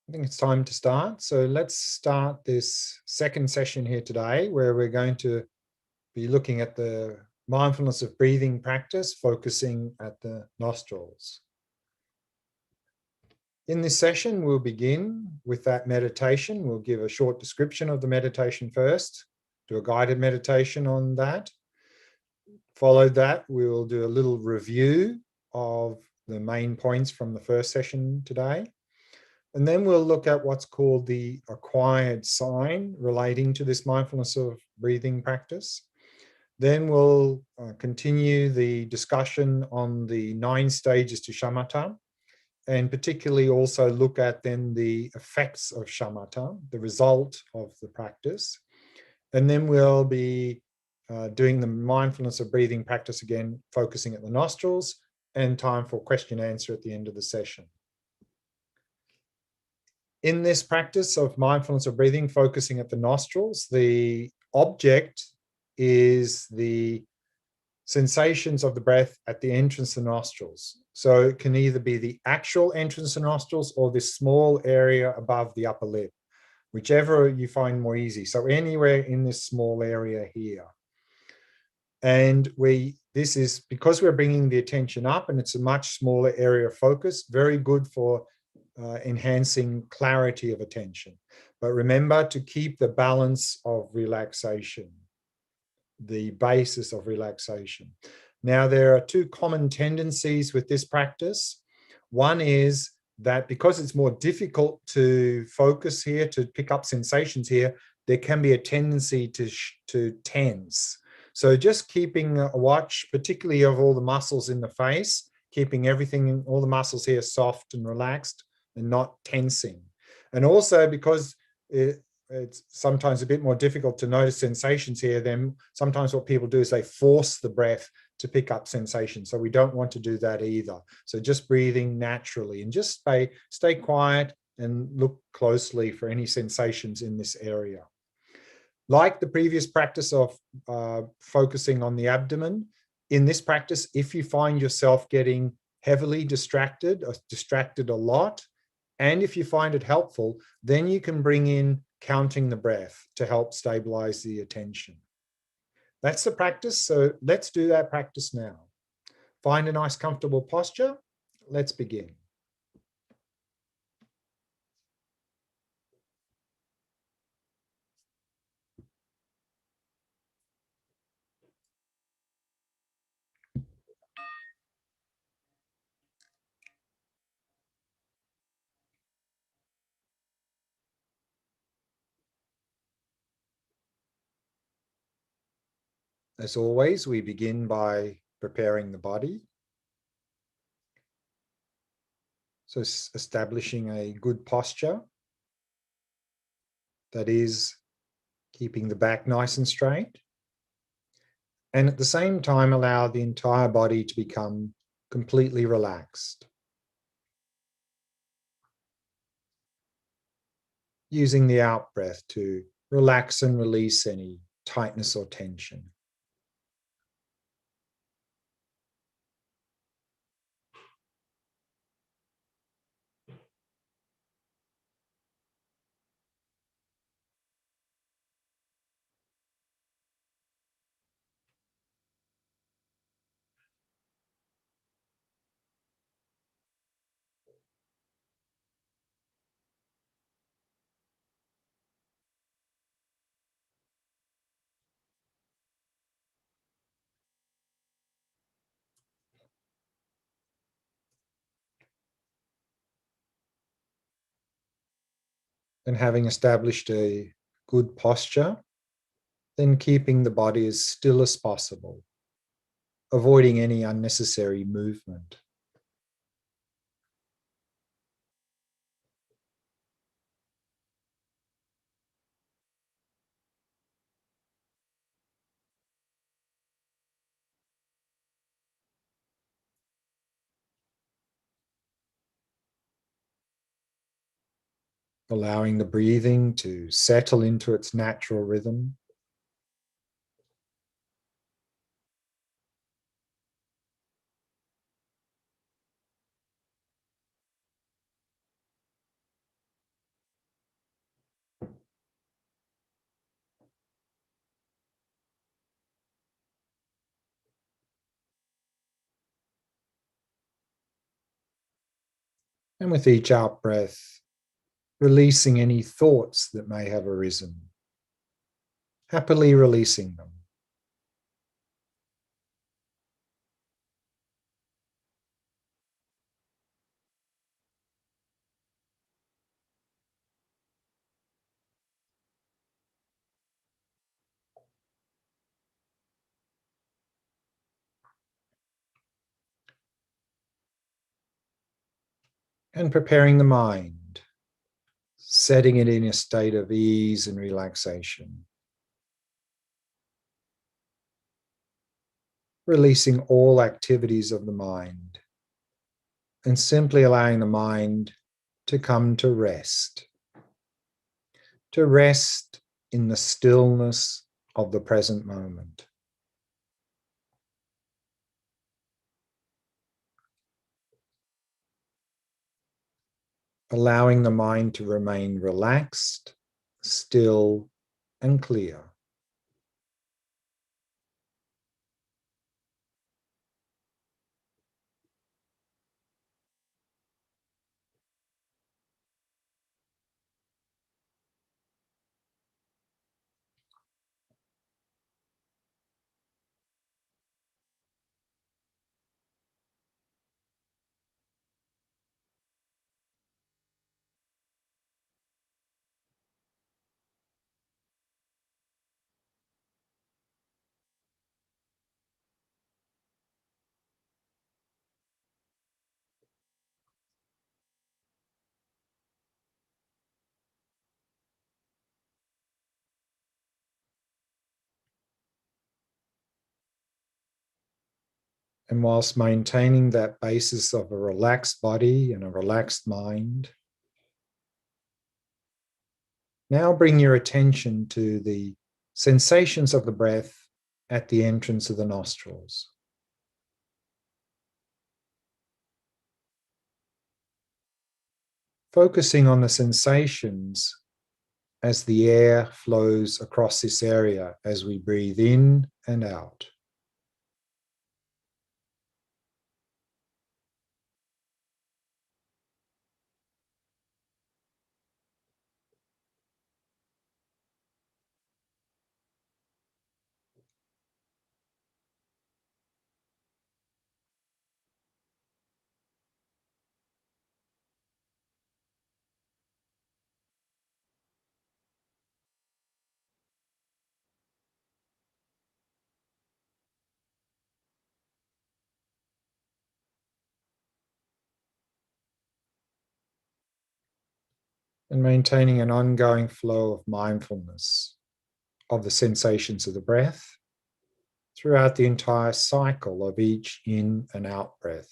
I think it's time to start. So let's start this second session here today, where we're going to be looking at the mindfulness of breathing practice, focusing at the nostrils. In this session, we'll begin with that meditation. We'll give a short description of the meditation first, do a guided meditation on that. Follow that, we'll do a little review of the main points from the first session today. And then we'll look at what's called the acquired sign relating to this mindfulness of breathing practice. Then we'll continue the discussion on the 9 stages to Shamatha, and particularly also look at then the effects of Shamatha, the result of the practice. And then we'll be doing the mindfulness of breathing practice again, focusing at the nostrils, and time for question and answer at the end of the session. In this practice of mindfulness of breathing, focusing at the nostrils, the object is the sensations of the breath at the entrance of the nostrils. So it can either be the actual entrance of the nostrils or this small area above the upper lip, whichever you find more easy. So anywhere in this small area here. And this is because we're bringing the attention up and it's a much smaller area of focus, very good for enhancing clarity of attention. But remember to keep the balance of relaxation, the basis of relaxation. Now, there are 2 common tendencies with this practice. One is that because it's more difficult to focus here, to pick up sensations here, there can be a tendency to tense. So just keeping a watch, particularly of all the muscles in the face, keeping everything, all the muscles here soft and relaxed and not tensing. And also because it's sometimes a bit more difficult to notice sensations here, then sometimes what people do is they force the breath to pick up sensations. So we don't want to do that either. So just breathing naturally and just stay quiet and look closely for any sensations in this area. Like the previous practice of focusing on the abdomen, in this practice, if you find yourself getting heavily distracted or distracted a lot, and if you find it helpful, then you can bring in counting the breath to help stabilize the attention. That's the practice. So let's do that practice now. Find a nice, comfortable posture. Let's begin. As always, we begin by preparing the body. So establishing a good posture, that is keeping the back nice and straight. And at the same time, allow the entire body to become completely relaxed. Using the out breath to relax and release any tightness or tension. And having established a good posture, then keeping the body as still as possible, avoiding any unnecessary movement. Allowing the breathing to settle into its natural rhythm. And with each out breath, releasing any thoughts that may have arisen, happily releasing them. And preparing the mind, setting it in a state of ease and relaxation. Releasing all activities of the mind and simply allowing the mind to come to rest in the stillness of the present moment. Allowing the mind to remain relaxed, still, and clear. And whilst maintaining that basis of a relaxed body and a relaxed mind, now bring your attention to the sensations of the breath at the entrance of the nostrils. Focusing on the sensations as the air flows across this area as we breathe in and out. And maintaining an ongoing flow of mindfulness of the sensations of the breath throughout the entire cycle of each in and out breath.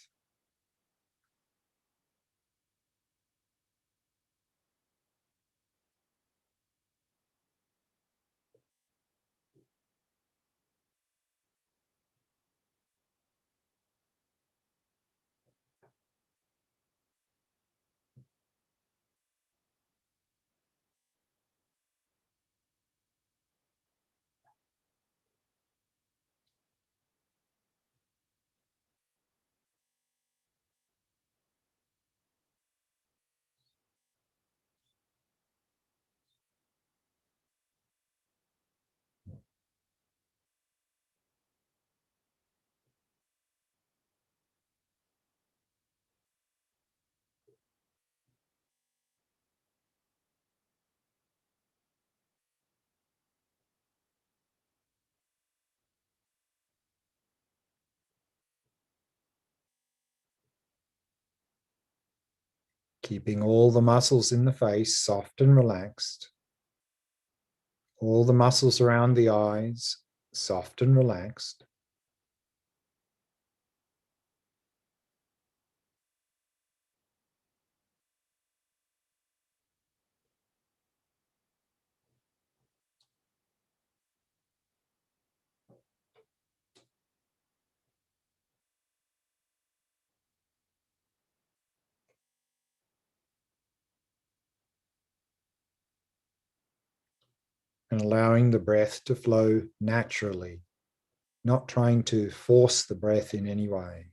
Keeping all the muscles in the face soft and relaxed, all the muscles around the eyes soft and relaxed. And allowing the breath to flow naturally, not trying to force the breath in any way.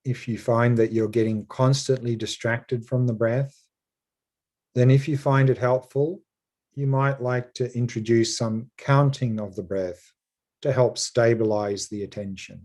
if you find that you're getting constantly distracted from the breath, then if you find it helpful, you might like to introduce some counting of the breath to help stabilize the attention.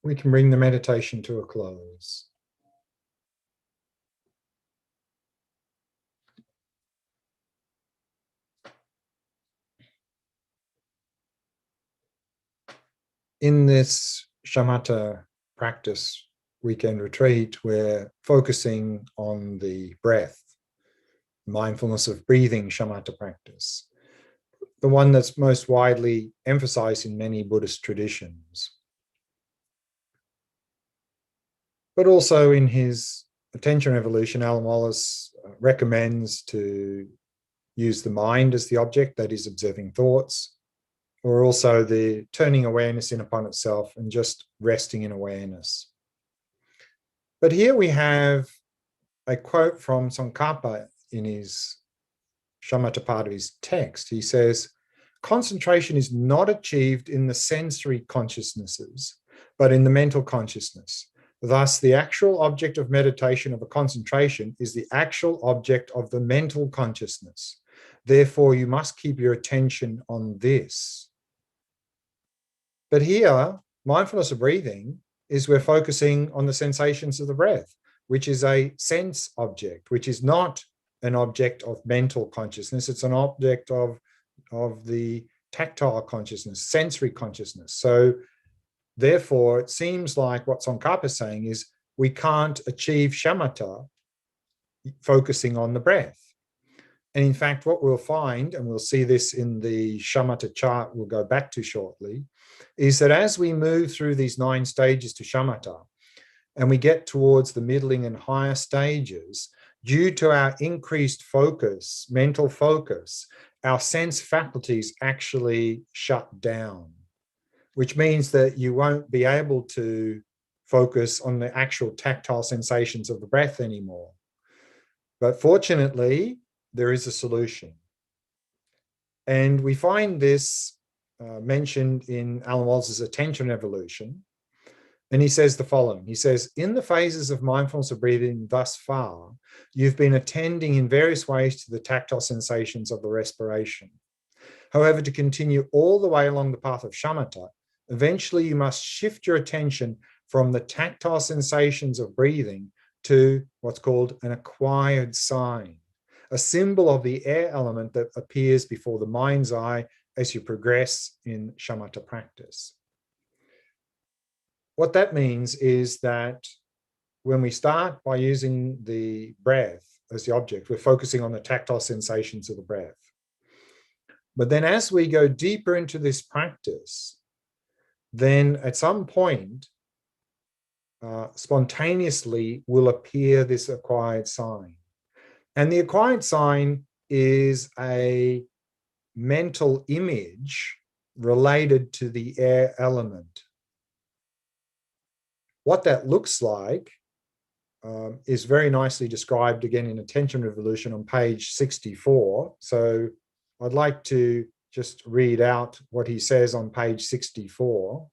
we can bring the meditation to a close. In this Shamatha practice weekend retreat, we're focusing on the breath, mindfulness of breathing Shamatha practice, the one that's most widely emphasized in many Buddhist traditions. But also in his Attention Revolution, Alan Wallace recommends to use the mind as the object, that is, observing thoughts, or also the turning awareness in upon itself and just resting in awareness. But here we have a quote from Tsongkhapa in his Shamatha part of his text. He says, concentration is not achieved in the sensory consciousnesses, but in the mental consciousness. Thus, the actual object of meditation of a concentration is the actual object of the mental consciousness. Therefore, you must keep your attention on this. But here, mindfulness of breathing is we're focusing on the sensations of the breath, which is a sense object, which is not an object of mental consciousness. It's an object of the tactile consciousness, sensory consciousness. So therefore, it seems like what Tsongkhapa is saying is we can't achieve shamatha focusing on the breath. And in fact, what we'll find, and we'll see this in the shamatha chart we'll go back to shortly, is that as we move through these 9 stages to shamatha, and we get towards the middling and higher stages, due to our increased focus, mental focus, our sense faculties actually shut down, which means that you won't be able to focus on the actual tactile sensations of the breath anymore. But fortunately, there is a solution. And we find this mentioned in Alan Wallace's Attention Evolution. And he says the following. He says, in the phases of mindfulness of breathing thus far, you've been attending in various ways to the tactile sensations of the respiration. However, to continue all the way along the path of shamatha, eventually you must shift your attention from the tactile sensations of breathing to what's called an acquired sign, a symbol of the air element that appears before the mind's eye as you progress in shamatha practice. What that means is that when we start by using the breath as the object, we're focusing on the tactile sensations of the breath. But then as we go deeper into this practice, then at some point, spontaneously will appear this acquired sign. And the acquired sign is a mental image related to the air element. What that looks like is very nicely described again in Attention Revolution on page 64. So I'd like to just read out what he says on page 64.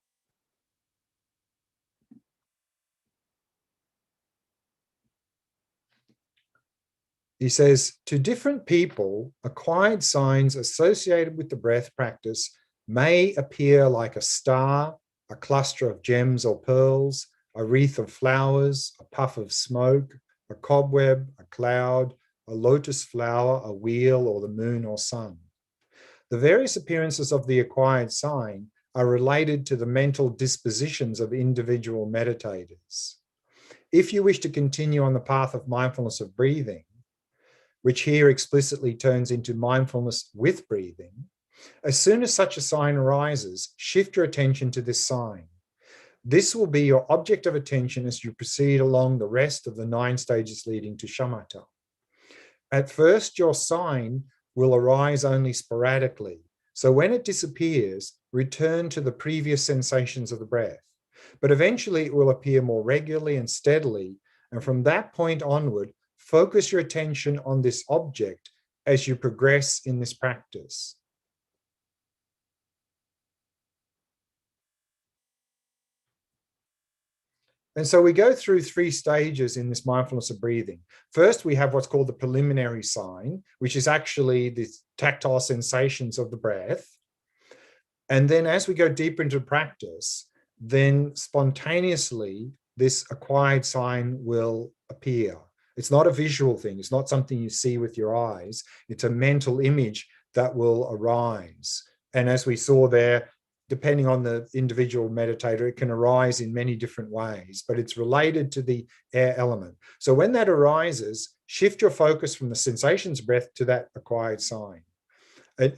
He says, to different people, acquired signs associated with the breath practice may appear like a star, a cluster of gems or pearls, a wreath of flowers, a puff of smoke, a cobweb, a cloud, a lotus flower, a wheel, or the moon or sun. The various appearances of the acquired sign are related to the mental dispositions of individual meditators. If you wish to continue on the path of mindfulness of breathing, which here explicitly turns into mindfulness with breathing, as soon as such a sign arises, shift your attention to this sign. This will be your object of attention as you proceed along the rest of the 9 stages leading to shamatha. At first, your sign will arise only sporadically. So when it disappears, return to the previous sensations of the breath. But eventually it will appear more regularly and steadily. And from that point onward, focus your attention on this object as you progress in this practice. And so we go through 3 stages in this mindfulness of breathing. First, we have what's called the preliminary sign, which is actually the tactile sensations of the breath. And then as we go deeper into practice, then spontaneously this acquired sign will appear. It's not a visual thing. It's not something you see with your eyes. It's a mental image that will arise. And as we saw there, depending on the individual meditator, it can arise in many different ways, but it's related to the air element. So when that arises, shift your focus from the sensations breath to that acquired sign.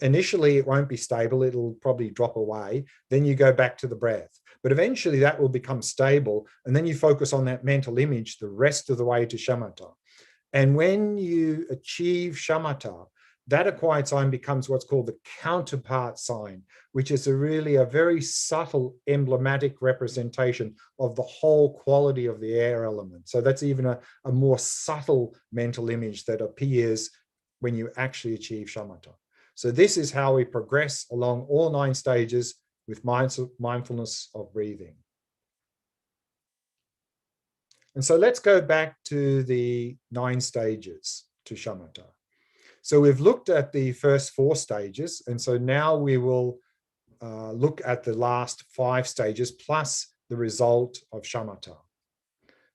Initially, it won't be stable. It'll probably drop away. Then you go back to the breath. But eventually that will become stable. And then you focus on that mental image the rest of the way to Shamatha. And when you achieve Shamatha, that acquired sign becomes what's called the counterpart sign, which is really a very subtle emblematic representation of the whole quality of the air element. So that's even a more subtle mental image that appears when you actually achieve Shamatha. So this is how we progress along all 9 stages with mindfulness of breathing. And so let's go back to the 9 stages to Shamatha. So we've looked at the first 4 stages, and so now we will look at the last 5 stages plus the result of Shamatha.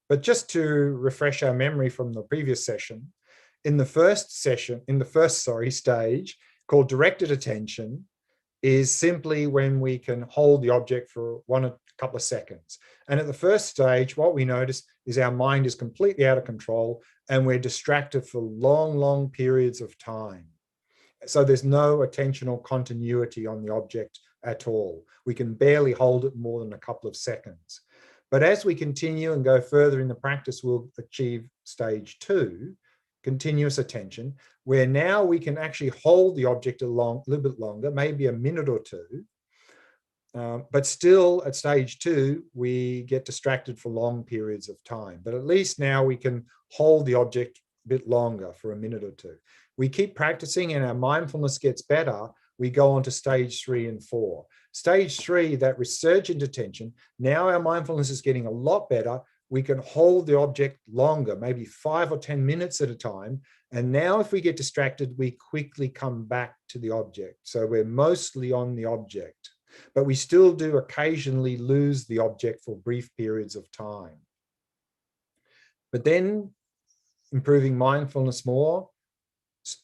But just to refresh our memory from the previous session, in the first stage, called directed attention, is simply when we can hold the object for a couple of seconds. And at the first stage, what we notice is our mind is completely out of control and we're distracted for long, long periods of time. So there's no attentional continuity on the object at all. We can barely hold it more than a couple of seconds. But as we continue and go further in the practice, we'll achieve stage 2, continuous attention, where now we can actually hold the object a little bit longer, maybe a minute or 2. But still at stage 2, we get distracted for long periods of time. But at least now we can hold the object a bit longer for a minute or 2. We keep practicing and our mindfulness gets better. We go on to stage 3 and 4. Stage 3, that resurgent attention, now our mindfulness is getting a lot better. We can hold the object longer, maybe 5 or 10 minutes at a time. And now if we get distracted, we quickly come back to the object. So we're mostly on the object, but we still do occasionally lose the object for brief periods of time. But then improving mindfulness more,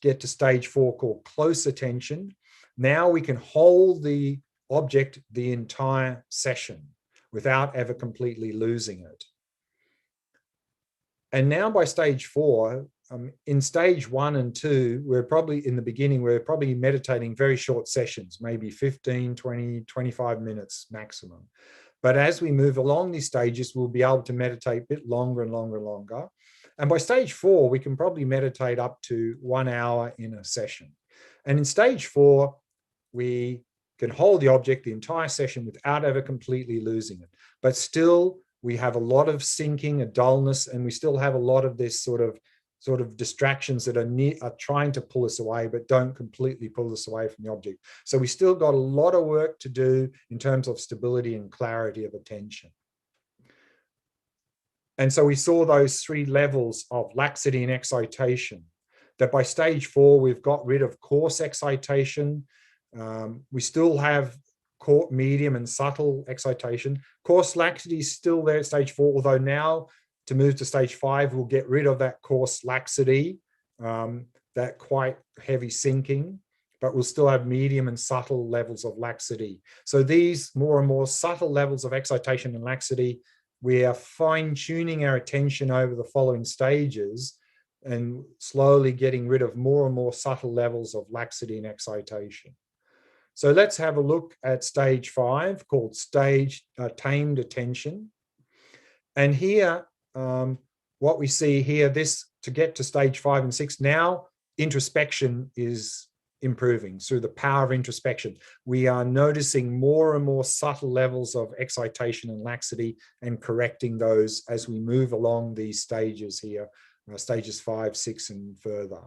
get to stage 4 called close attention. Now we can hold the object the entire session without ever completely losing it. And now by stage 4, in stage 1 and 2, we're probably in the beginning, we're probably meditating very short sessions, maybe 15, 20, 25 minutes maximum. But as we move along these stages, we'll be able to meditate a bit longer and longer and longer. And by stage 4, we can probably meditate up to 1 hour in a session. And in stage 4, we can hold the object the entire session without ever completely losing it. But still, we have a lot of sinking, a dullness, and we still have a lot of this sort of distractions that are trying to pull us away, but don't completely pull us away from the object. So we still got a lot of work to do in terms of stability and clarity of attention. And so we saw those 3 levels of laxity and excitation, that by stage 4, we've got rid of coarse excitation. We still have medium and subtle excitation. Coarse laxity is still there at stage 4, although now to move to stage 5, we'll get rid of that coarse laxity, that quite heavy sinking, but we'll still have medium and subtle levels of laxity. So these more and more subtle levels of excitation and laxity, we are fine-tuning our attention over the following stages and slowly getting rid of more and more subtle levels of laxity and excitation. So let's have a look at stage 5, called tamed attention. And here, what we see here, to get to stage 5 and 6, now introspection is improving through the power of introspection. We are noticing more and more subtle levels of excitation and laxity and correcting those as we move along these stages here, stages 5, 6, and further.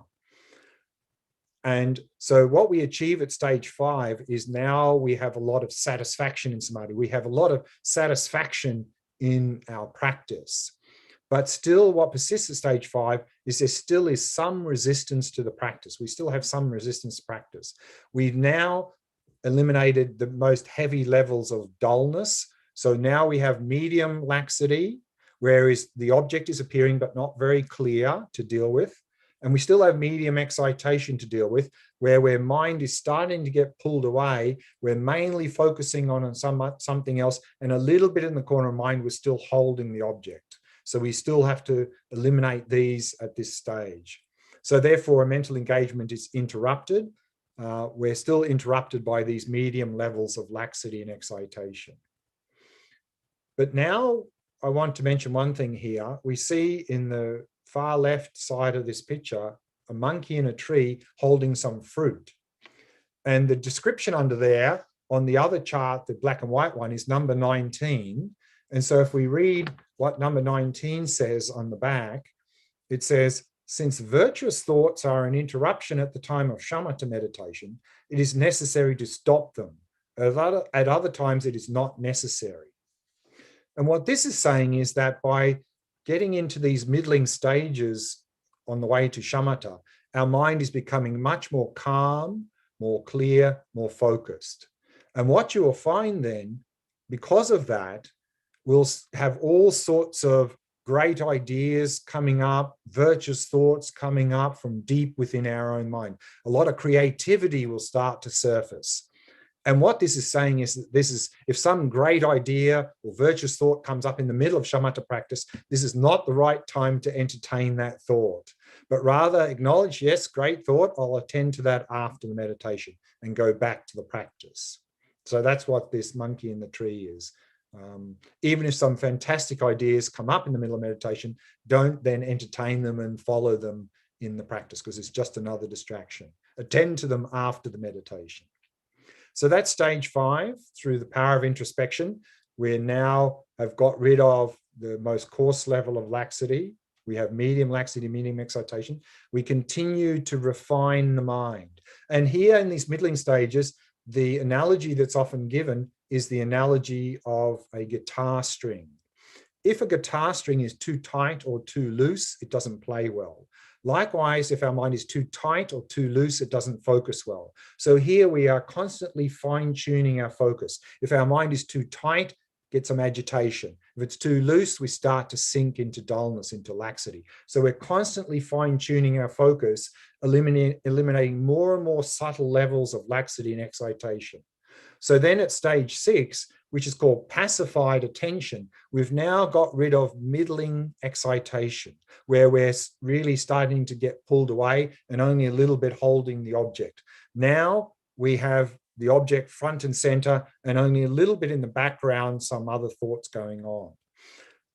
And so what we achieve at stage 5 is now we have a lot of satisfaction in samadhi. We have a lot of satisfaction in our practice. But still what persists at stage 5 is there still is some resistance to the practice. We still have some resistance to practice. We've now eliminated the most heavy levels of dullness. So now we have medium laxity, whereas the object is appearing but not very clear to deal with. And we still have medium excitation to deal with, where mind is starting to get pulled away. We're mainly focusing on something else, and a little bit in the corner of mind, we're still holding the object. So we still have to eliminate these at this stage. So therefore, a mental engagement is interrupted. We're still interrupted by these medium levels of laxity and excitation. But now I want to mention one thing here. We see in the far left side of this picture a monkey in a tree holding some fruit. And the description under there on the other chart, the black and white one, is number 19. And so if we read what number 19 says on the back, it says, since virtuous thoughts are an interruption at the time of shamatha meditation, it is necessary to stop them. At other times, it is not necessary. And what this is saying is that by getting into these middling stages on the way to shamatha, our mind is becoming much more calm, more clear, more focused. And what you will find then, because of that, we'll have all sorts of great ideas coming up, virtuous thoughts coming up from deep within our own mind. A lot of creativity will start to surface. And what this is saying is that if some great idea or virtuous thought comes up in the middle of shamatha practice, this is not the right time to entertain that thought, but rather acknowledge, yes, great thought, I'll attend to that after the meditation and go back to the practice. So that's what this monkey in the tree is. Even if some fantastic ideas come up in the middle of meditation, don't then entertain them and follow them in the practice, because it's just another distraction. Attend to them after the meditation. So that's stage 5. Through the power of introspection, we now have got rid of the most coarse level of laxity. We have medium laxity, medium excitation. We continue to refine the mind. And here in these middling stages, the analogy that's often given is the analogy of a guitar string. If a guitar string is too tight or too loose, it doesn't play well. Likewise, if our mind is too tight or too loose, it doesn't focus well. So here we are constantly fine-tuning our focus. If our mind is too tight, get some agitation. If it's too loose, we start to sink into dullness, into laxity. So we're constantly fine-tuning our focus, eliminating more and more subtle levels of laxity and excitation. So then at stage 6, which is called pacified attention, we've now got rid of middling excitation, where we're really starting to get pulled away and only a little bit holding the object. Now we have the object front and center and only a little bit in the background, some other thoughts going on.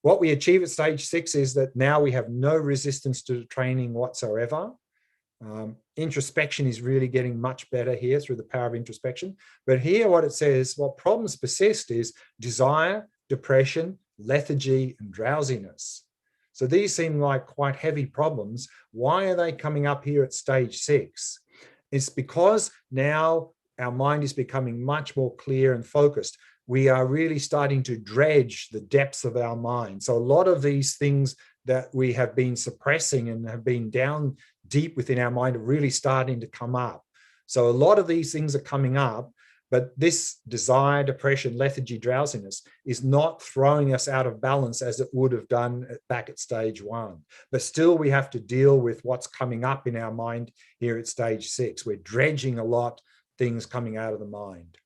What we achieve at stage 6 is that now we have no resistance to the training whatsoever. Introspection is really getting much better here through the power of introspection. But here what it says, what problems persist is desire, depression, lethargy, and drowsiness. So these seem like quite heavy problems. Why are they coming up here at stage 6? It's because now our mind is becoming much more clear and focused. We are really starting to dredge the depths of our mind. So a lot of these things that we have been suppressing and have been down deep within our mind are really starting to come up. So a lot of these things are coming up, but this desire, depression, lethargy, drowsiness is not throwing us out of balance as it would have done back at stage 1. But still we have to deal with what's coming up in our mind here at stage 6. We're dredging a lot, things coming out of the mind.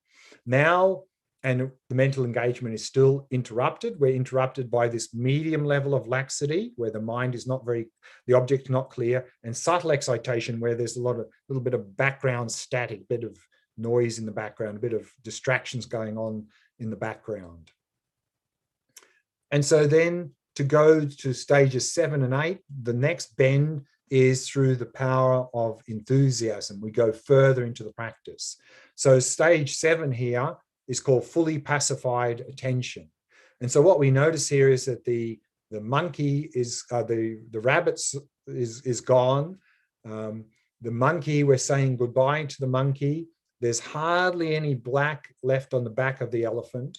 Now, and the mental engagement is still interrupted. We're interrupted by this medium level of laxity, where the mind is not very, the object is not clear, and subtle excitation, where there's a little bit of background static, a bit of noise in the background, a bit of distractions going on in the background. And so then to go to stages 7 and 8, the next bend is through the power of enthusiasm. We go further into the practice. So stage 7 here is called fully pacified attention. And so what we notice here is that the monkey is, the rabbit is gone. The monkey, we're saying goodbye to the monkey. There's hardly any black left on the back of the elephant.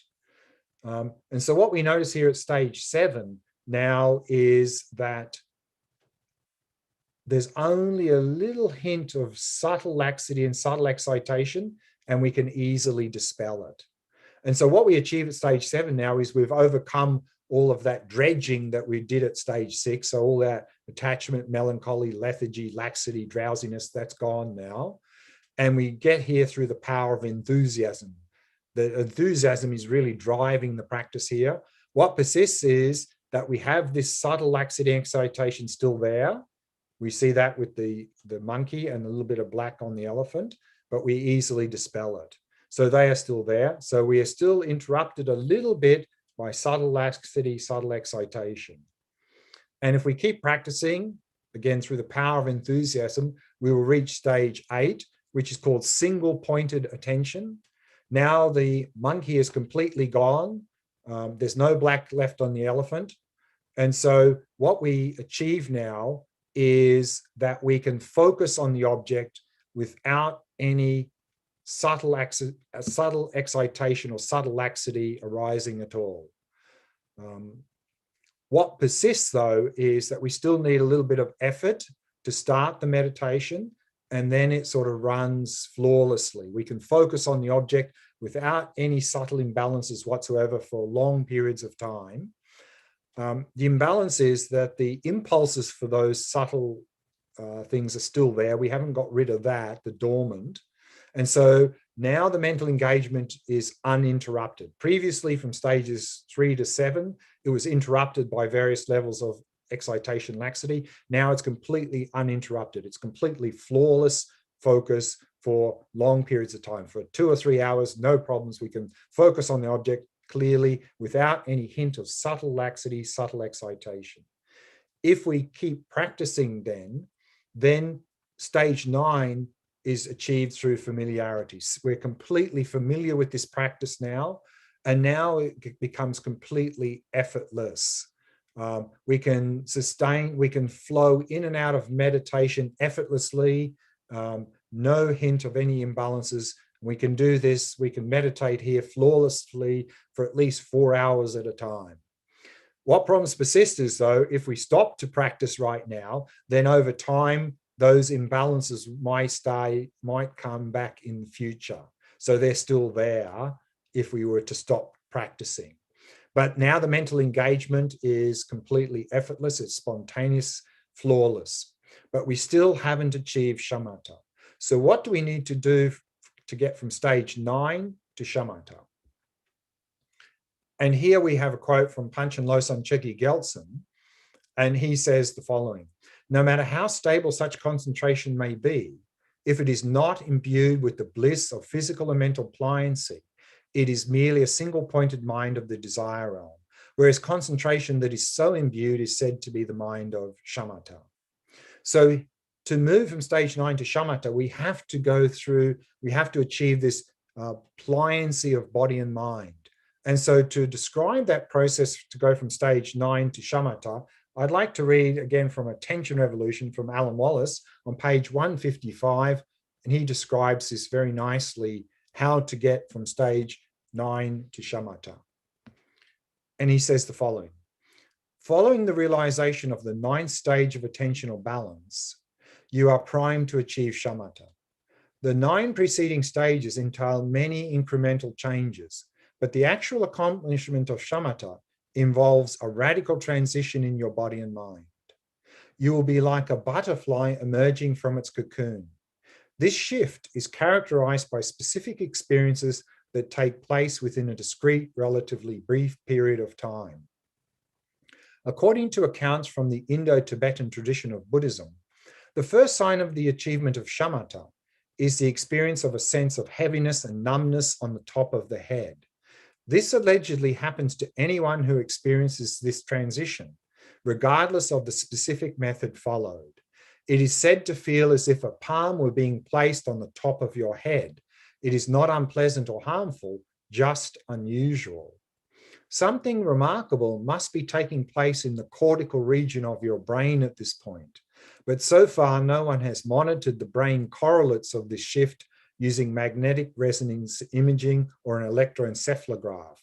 And so what we notice here at stage 7 now is that there's only a little hint of subtle laxity and subtle excitation, and we can easily dispel it. And so what we achieve at stage 7 now is we've overcome all of that dredging that we did at stage 6. So all that attachment, melancholy, lethargy, laxity, drowsiness, that's gone now. And we get here through the power of enthusiasm. The enthusiasm is really driving the practice here. What persists is that we have this subtle laxity and excitation still there. We see that with the monkey and a little bit of black on the elephant, but we easily dispel it. So they are still there. So we are still interrupted a little bit by subtle laxity, subtle excitation. And if we keep practicing, again, through the power of enthusiasm, we will reach stage 8, which is called single-pointed attention. Now the monkey is completely gone. There's no black left on the elephant. And so what we achieve now is that we can focus on the object without any subtle excitation or subtle laxity arising at all. What persists, though, is that we still need a little bit of effort to start the meditation, and then it sort of runs flawlessly. We can focus on the object without any subtle imbalances whatsoever for long periods of time. The imbalance is that the impulses for those subtle things are still there. We haven't got rid of that, the dormant. And so now the mental engagement is uninterrupted. Previously, from stages 3 to 7, it was interrupted by various levels of excitation, laxity. Now it's completely uninterrupted. It's completely flawless focus for long periods of time. For 2 or 3 hours, no problems. We can focus on the object clearly without any hint of subtle laxity, subtle excitation. If we keep practicing then stage 9 is achieved through familiarity. We're completely familiar with this practice now, and now it becomes completely effortless. We can sustain, we can flow in and out of meditation effortlessly, no hint of any imbalances. We can do this, we can meditate here flawlessly for at least 4 hours at a time. What problems persist is, though, if we stop to practice right now, then over time, those imbalances might come back in the future. So they're still there if we were to stop practicing. But now the mental engagement is completely effortless, it's spontaneous, flawless. But we still haven't achieved shamatha. So what do we need to do to get from stage 9 to shamatha? And here we have a quote from Panchen Losang Chökyi Gyaltsen, and he says the following: no matter how stable such concentration may be, if it is not imbued with the bliss of physical and mental pliancy, it is merely a single-pointed mind of the desire realm, whereas concentration that is so imbued is said to be the mind of shamatha. So to move from stage 9 to shamatha, we have to achieve this pliancy of body and mind. And so to describe that process to go from stage 9 to shamatha, I'd like to read again from Attention Revolution from Alan Wallace on page 155, and he describes this very nicely, how to get from stage 9 to shamatha. And he says the following: following the realization of the 9th stage of attentional balance, you are primed to achieve shamatha. The 9 preceding stages entail many incremental changes, but the actual accomplishment of shamatha involves a radical transition in your body and mind. You will be like a butterfly emerging from its cocoon. This shift is characterized by specific experiences that take place within a discrete, relatively brief period of time. According to accounts from the Indo-Tibetan tradition of Buddhism, the first sign of the achievement of shamatha is the experience of a sense of heaviness and numbness on the top of the head. This allegedly happens to anyone who experiences this transition, regardless of the specific method followed. It is said to feel as if a palm were being placed on the top of your head. It is not unpleasant or harmful, just unusual. Something remarkable must be taking place in the cortical region of your brain at this point, but so far no one has monitored the brain correlates of this shift using magnetic resonance imaging or an electroencephalograph.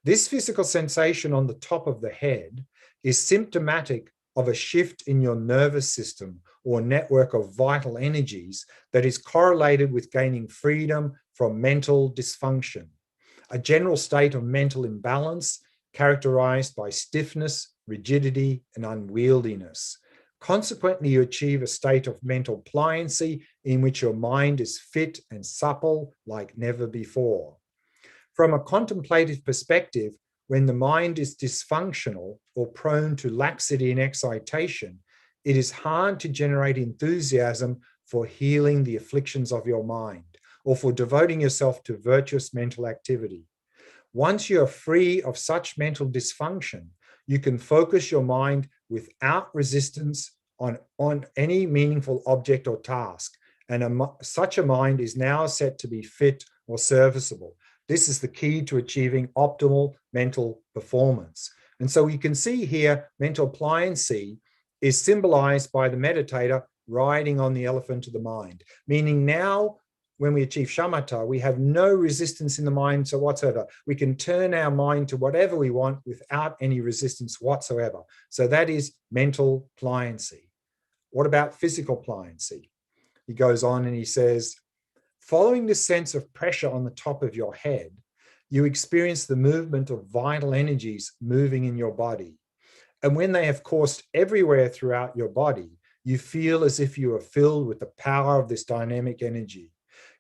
This physical sensation on the top of the head is symptomatic of a shift in your nervous system or network of vital energies that is correlated with gaining freedom from mental dysfunction. a general state of mental imbalance characterized by stiffness, rigidity, and unwieldiness. Consequently, you achieve a state of mental pliancy in which your mind is fit and supple like never before. From a contemplative perspective, when the mind is dysfunctional or prone to laxity and excitation, it is hard to generate enthusiasm for healing the afflictions of your mind or for devoting yourself to virtuous mental activity. Once you are free of such mental dysfunction, you can focus your mind without resistance on any meaningful object or task. And such a mind is now set to be fit or serviceable. This is the key to achieving optimal mental performance. And so we can see here mental pliancy is symbolized by the meditator riding on the elephant of the mind, meaning now when we achieve shamatha, we have no resistance in the mind whatsoever. We can turn our mind to whatever we want without any resistance whatsoever. So that is mental pliancy. What about physical pliancy? He goes on and he says, following this sense of pressure on the top of your head, you experience the movement of vital energies moving in your body. And when they have coursed everywhere throughout your body, you feel as if you are filled with the power of this dynamic energy.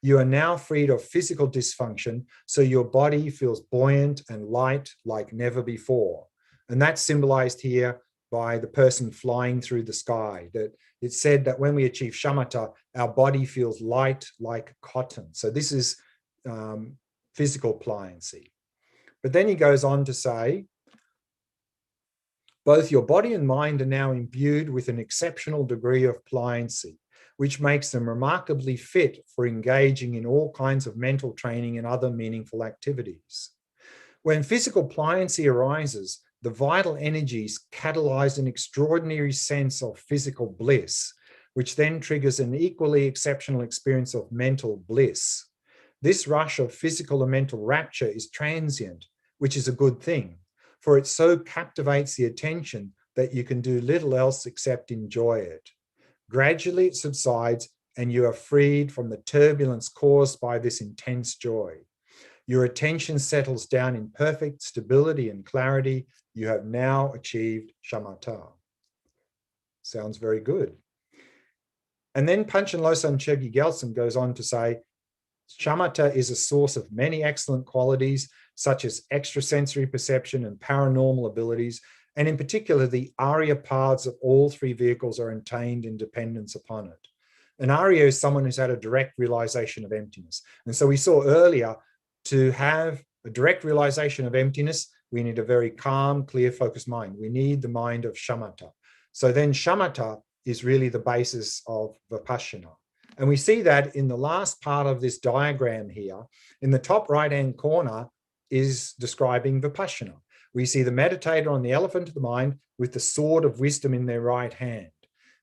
You are now freed of physical dysfunction, so your body feels buoyant and light like never before. And that's symbolized here by the person flying through the sky. That it's said that when we achieve shamatha, our body feels light like cotton. So this is physical pliancy. But then he goes on to say, both your body and mind are now imbued with an exceptional degree of pliancy, which makes them remarkably fit for engaging in all kinds of mental training and other meaningful activities. When physical pliancy arises, the vital energies catalyze an extraordinary sense of physical bliss, which then triggers an equally exceptional experience of mental bliss. This rush of physical and mental rapture is transient, which is a good thing, for it so captivates the attention that you can do little else except enjoy it. Gradually it subsides and you are freed from the turbulence caused by this intense joy. Your attention settles down in perfect stability and clarity. You have now achieved shamatha. Sounds very good. And then Panchen Losang Chögyal Gyaltsen goes on to say, shamatha is a source of many excellent qualities, such as extrasensory perception and paranormal abilities, and in particular, the Arya paths of all three vehicles are attained in dependence upon it. An Arya is someone who's had a direct realization of emptiness. And so we saw earlier, to have a direct realization of emptiness, we need a very calm, clear, focused mind. We need the mind of shamatha. So then shamatha is really the basis of vipassana. And we see that in the last part of this diagram here, in the top right-hand corner is describing vipassana. We see the meditator on the elephant of the mind with the sword of wisdom in their right hand.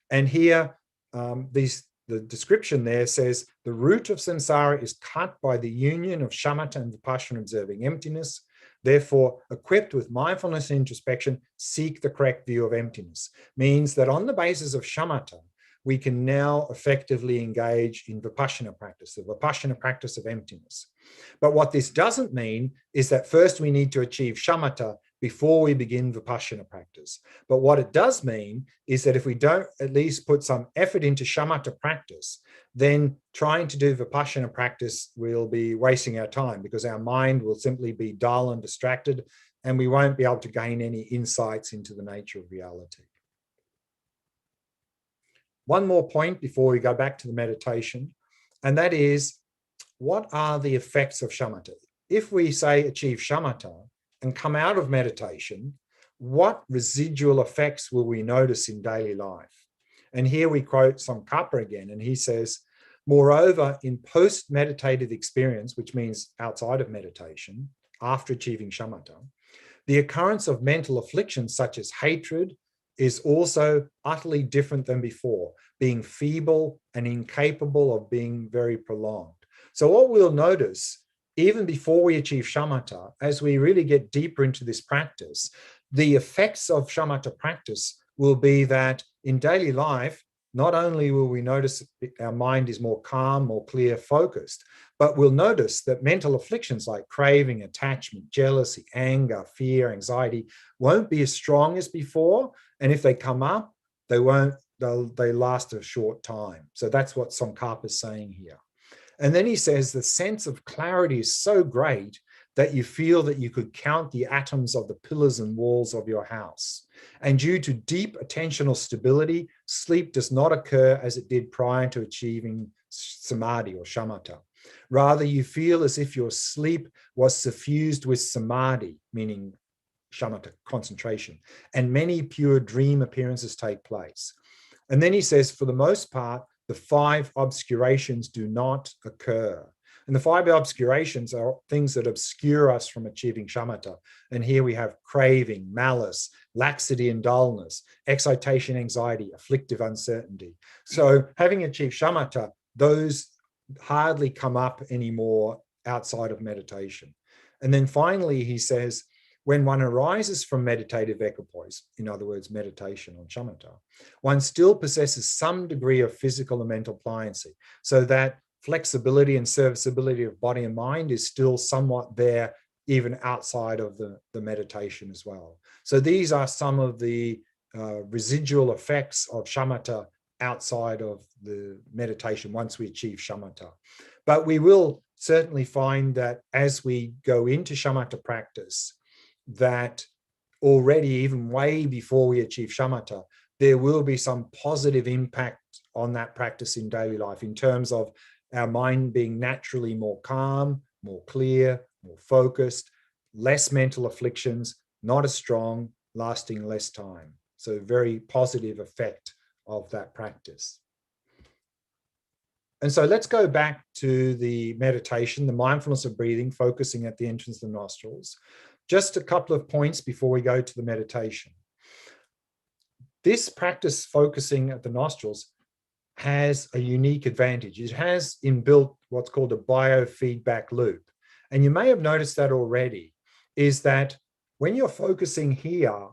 And here, the description there says, the root of samsara is cut by the union of shamatha and vipassana, observing emptiness. Therefore, equipped with mindfulness and introspection, seek the correct view of emptiness. Means that on the basis of shamatha, we can now effectively engage in vipassana practice, the vipassana practice of emptiness. But what this doesn't mean is that first we need to achieve shamatha before we begin vipassana practice. But what it does mean is that if we don't at least put some effort into shamatha practice, then trying to do vipassana practice will be wasting our time, because our mind will simply be dull and distracted, and we won't be able to gain any insights into the nature of reality. One more point before we go back to the meditation, and that is, what are the effects of shamatha? If we say achieve shamatha and come out of meditation, what residual effects will we notice in daily life? And here we quote Tsongkhapa again, and he says, moreover, in post-meditative experience, which means outside of meditation, after achieving shamatha, the occurrence of mental afflictions such as hatred is also utterly different than before, being feeble and incapable of being very prolonged. So what we'll notice, even before we achieve shamatha, as we really get deeper into this practice, the effects of shamatha practice will be that in daily life, not only will we notice our mind is more calm, more clear, focused, but we'll notice that mental afflictions like craving, attachment, jealousy, anger, fear, anxiety won't be as strong as before. And if they come up, they last a short time. So that's what Tsongkhapa is saying here. And then he says the sense of clarity is so great that you feel that you could count the atoms of the pillars and walls of your house. And due to deep attentional stability, sleep does not occur as it did prior to achieving samadhi or shamatha. Rather, you feel as if your sleep was suffused with samadhi, meaning shamatha, concentration, and many pure dream appearances take place. And then he says, for the most part, the 5 obscurations do not occur. And the 5 obscurations are things that obscure us from achieving shamatha. And here we have craving, malice, laxity and dullness, excitation, anxiety, afflictive uncertainty. So having achieved shamatha, those hardly come up anymore outside of meditation. And then finally, he says, when one arises from meditative equipoise, in other words, meditation on shamatha, one still possesses some degree of physical and mental pliancy, so that flexibility and serviceability of body and mind is still somewhat there, even outside of the meditation as well. So these are some of the residual effects of shamatha outside of the meditation once we achieve shamatha. But we will certainly find that as we go into shamatha practice, that already, even way before we achieve shamatha, there will be some positive impact on that practice in daily life in terms of our mind being naturally more calm, more clear, more focused, less mental afflictions, not as strong, lasting less time. So very positive effect of that practice. And so let's go back to the meditation, the mindfulness of breathing, focusing at the entrance of the nostrils. Just a couple of points before we go to the meditation. This practice focusing at the nostrils has a unique advantage. It has inbuilt what's called a biofeedback loop. And you may have noticed that already, is that when you're focusing here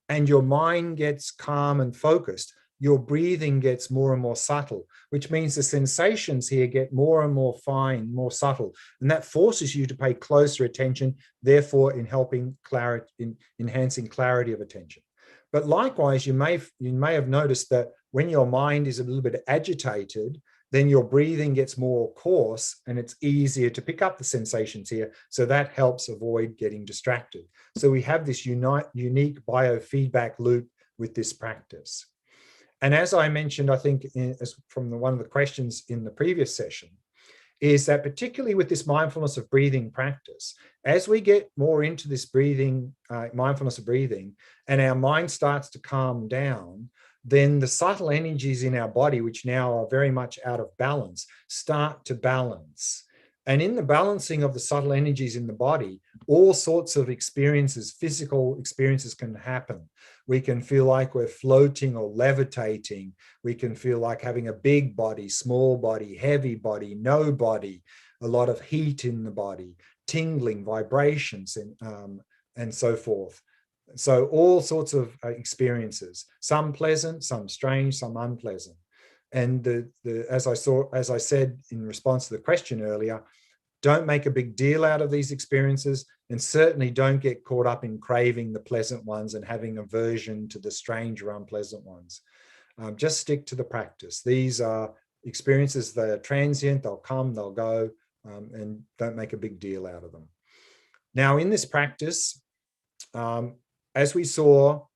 and your mind gets calm and focused, your breathing gets more and more subtle, which means the sensations here get more and more fine, more subtle. And that forces you to pay closer attention, therefore in helping clarity, in enhancing clarity of attention. But likewise, you may have noticed that when your mind is a little bit agitated, then your breathing gets more coarse and it's easier to pick up the sensations here. So that helps avoid getting distracted. So we have this unique biofeedback loop with this practice. And as I mentioned, I think from one of the questions in the previous session, is that particularly with this mindfulness of breathing practice, as we get more into this breathing, mindfulness of breathing, and our mind starts to calm down, then the subtle energies in our body, which now are very much out of balance, start to balance. And in the balancing of the subtle energies in the body, all sorts of experiences, physical experiences can happen. We can feel like we're floating or levitating. We can feel like having a big body, small body, heavy body, no body, a lot of heat in the body, tingling, vibrations, and so forth. So all sorts of experiences, some pleasant, some strange, some unpleasant. And as I said in response to the question earlier, don't make a big deal out of these experiences, and certainly don't get caught up in craving the pleasant ones and having aversion to the strange or unpleasant ones. Just stick to the practice. These are experiences that are transient, they'll come, they'll go, and don't make a big deal out of them. Now, in this practice, as we saw,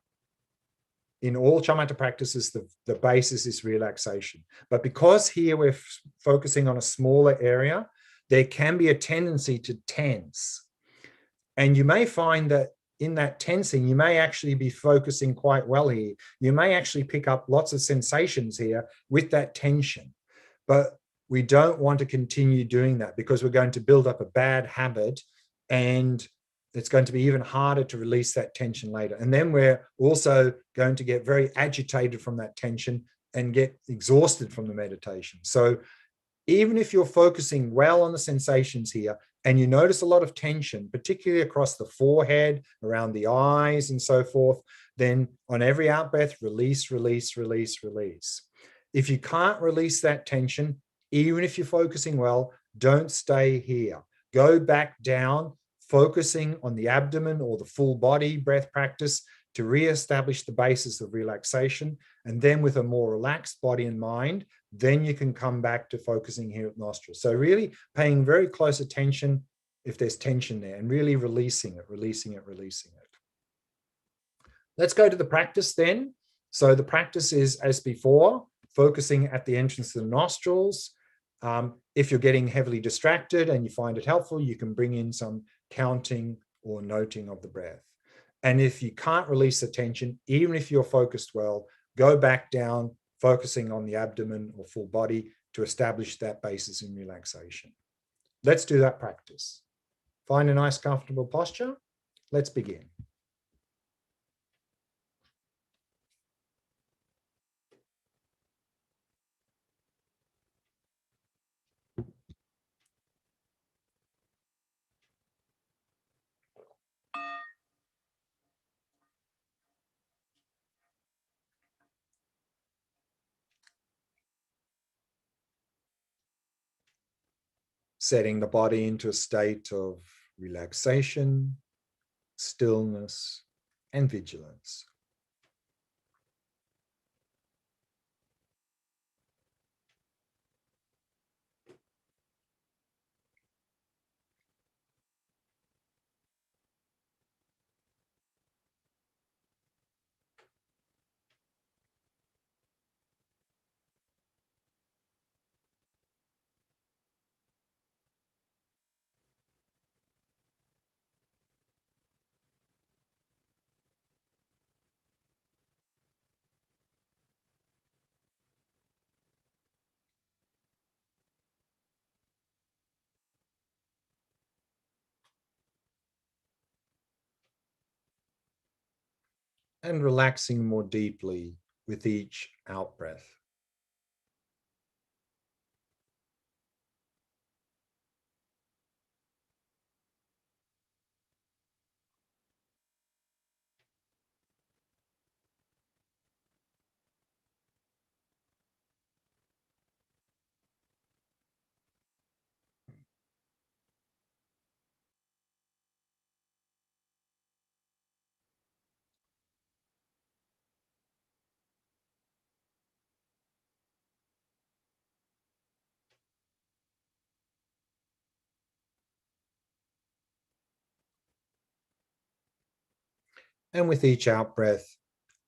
in all shamatha practices, the basis is relaxation. But because here we're focusing on a smaller area, there can be a tendency to tense. And you may find that in that tensing, you may actually be focusing quite well here. You may actually pick up lots of sensations here with that tension. But we don't want to continue doing that, because we're going to build up a bad habit, and it's going to be even harder to release that tension later. And then we're also going to get very agitated from that tension and get exhausted from the meditation. So even if you're focusing well on the sensations here, and you notice a lot of tension, particularly across the forehead, around the eyes, and so forth, then on every out breath, release, release, release, release. If you can't release that tension, even if you're focusing well, don't stay here. Go back down, focusing on the abdomen or the full body breath practice to reestablish the basis of relaxation. And then with a more relaxed body and mind, then you can come back to focusing here at nostrils. So really paying very close attention if there's tension there and really releasing it, releasing it, releasing it. Let's go to the practice then. So the practice is, as before, focusing at the entrance to the nostrils. If you're getting heavily distracted and you find it helpful, you can bring in some counting or noting of the breath. And if you can't release the tension, even if you're focused well, go back down, focusing on the abdomen or full body to establish that basis in relaxation. Let's do that practice. Find a nice, comfortable posture. Let's begin. Setting the body into a state of relaxation, stillness, and vigilance. And relaxing more deeply with each out breath. And with each out breath,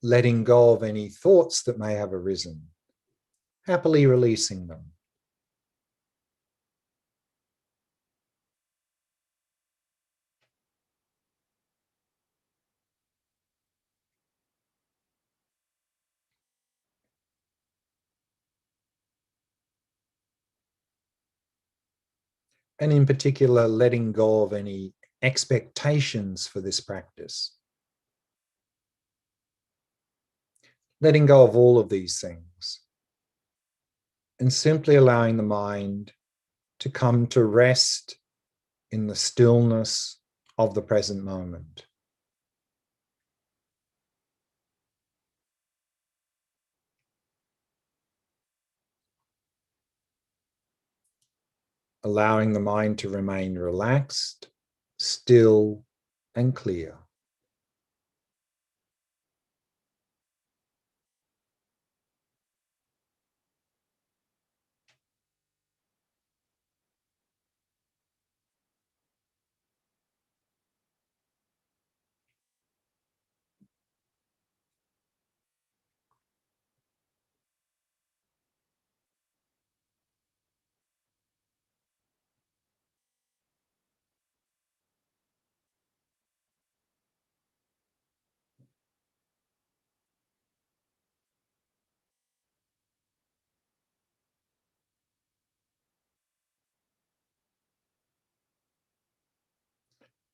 letting go of any thoughts that may have arisen, happily releasing them. And in particular, letting go of any expectations for this practice. Letting go of all of these things. And simply allowing the mind to come to rest in the stillness of the present moment. Allowing the mind to remain relaxed, still, and clear.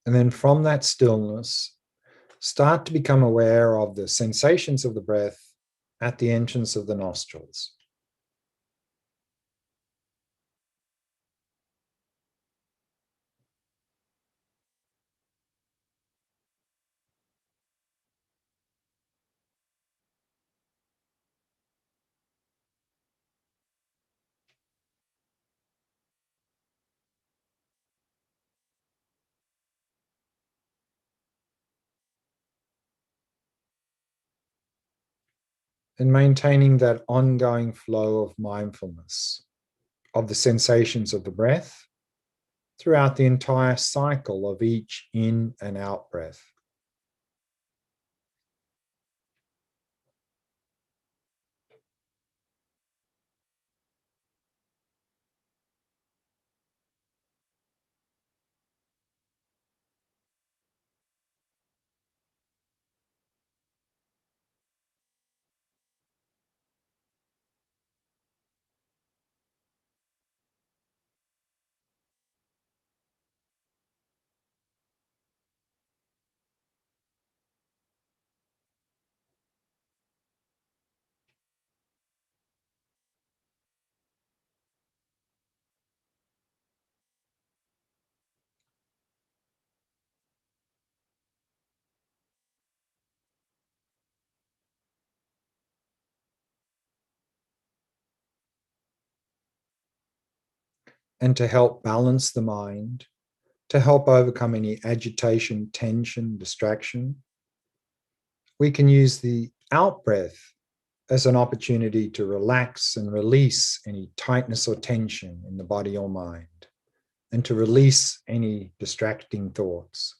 And then from that stillness, start to become aware of the sensations of the breath at the entrance of the nostrils. and maintaining that ongoing flow of mindfulness of the sensations of the breath throughout the entire cycle of each in and out breath. And to help balance the mind, to help overcome any agitation, tension, distraction, we can use the out breath as an opportunity to relax and release any tightness or tension in the body or mind, and to release any distracting thoughts.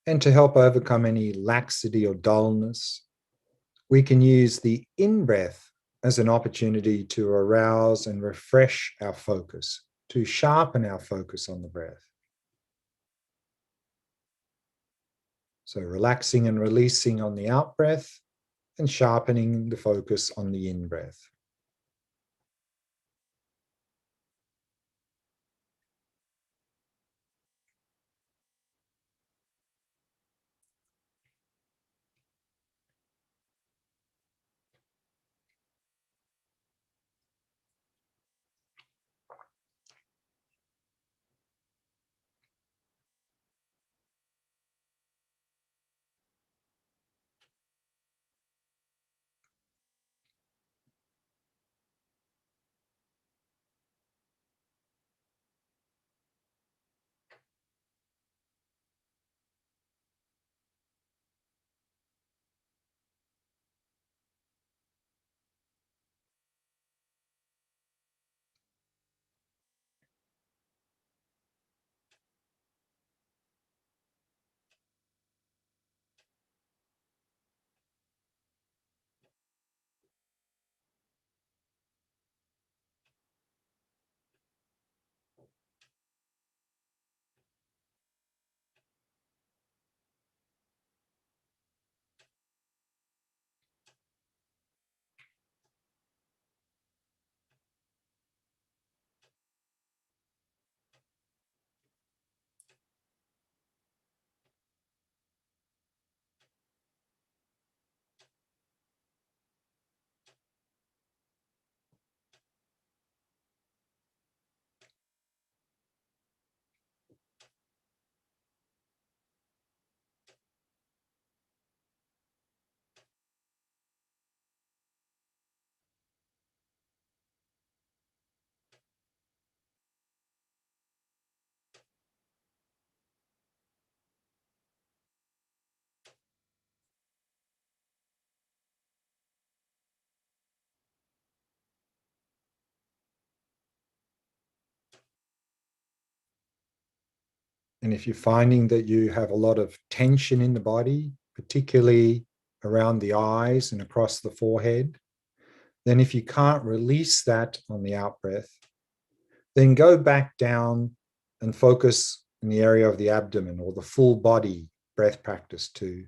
And to help overcome any laxity or dullness, we can use the in breath as an opportunity to arouse and refresh our focus, to sharpen our focus on the breath. So relaxing and releasing on the out breath and sharpening the focus on the in breath. And if you're finding that you have a lot of tension in the body, particularly around the eyes and across the forehead, then if you can't release that on the out breath, then go back down and focus in the area of the abdomen or the full body breath practice to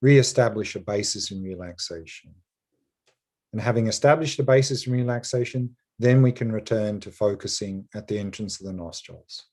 re-establish a basis in relaxation. And having established a basis in relaxation, then we can return to focusing at the entrance of the nostrils.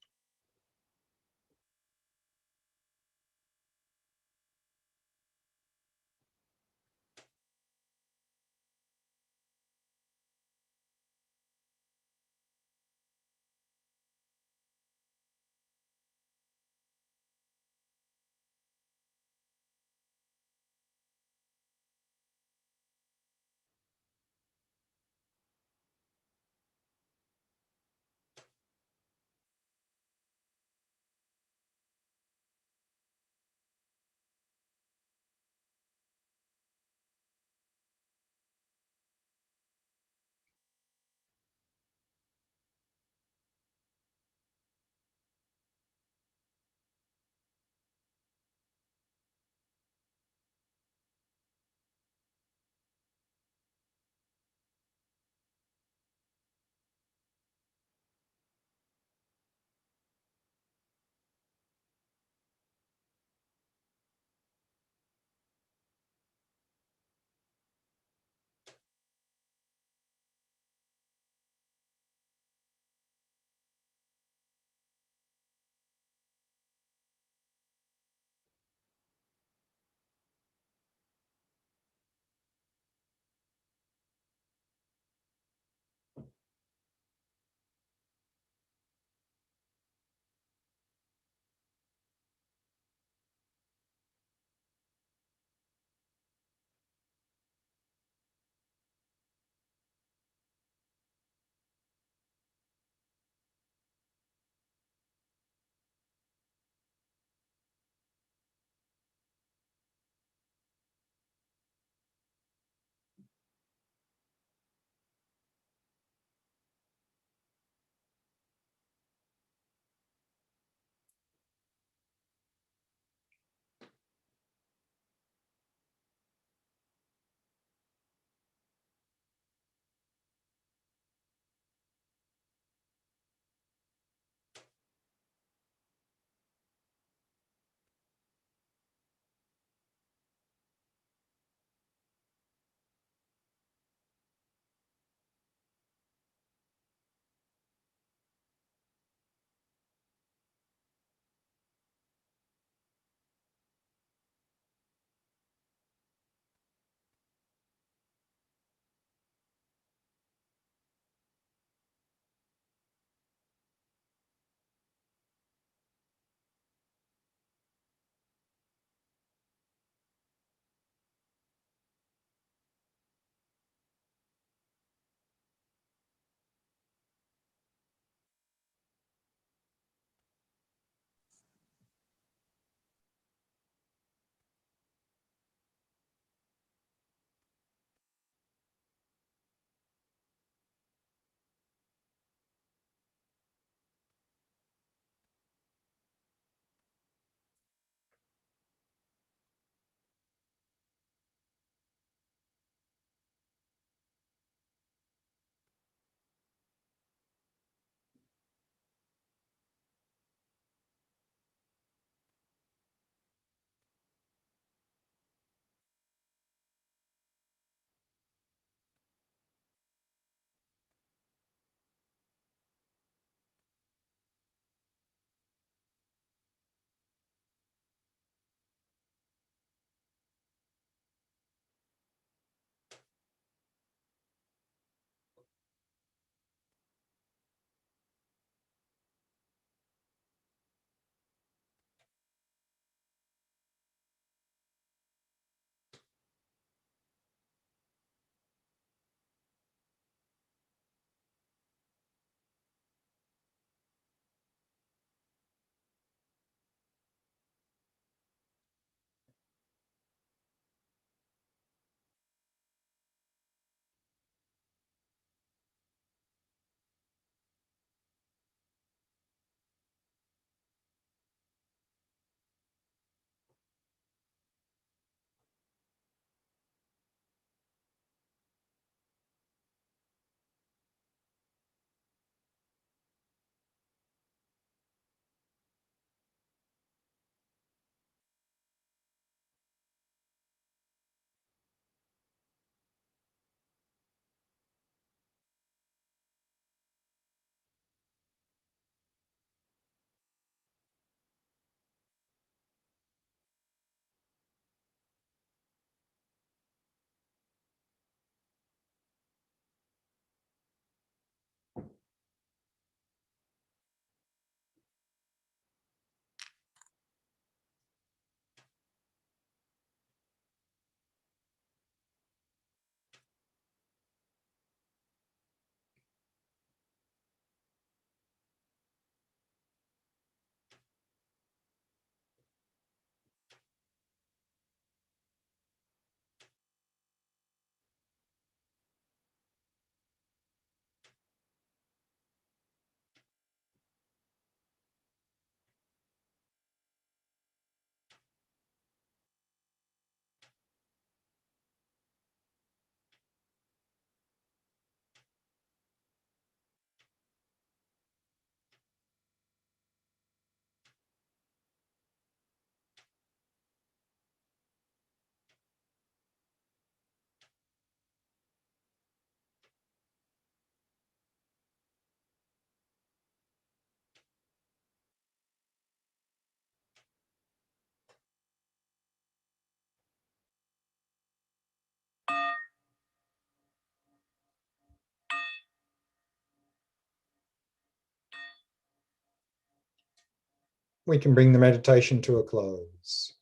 we can bring the meditation to a close.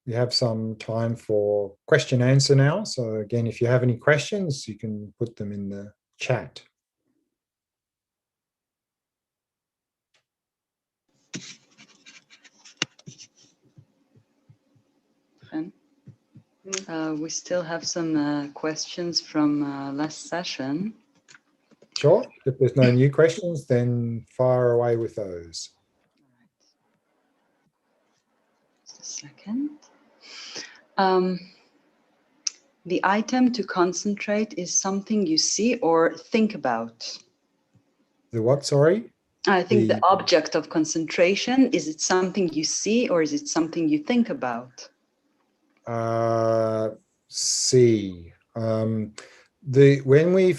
We have some time for question answer now. So again, if you have any questions, you can put them in the chat. We still have some questions from last session. Sure. If there's no new questions, then fire away with those. Just a second. The item to concentrate is something you see or think about. The what, sorry? I think the object of concentration, is it something you see or is it something you think about? See. When we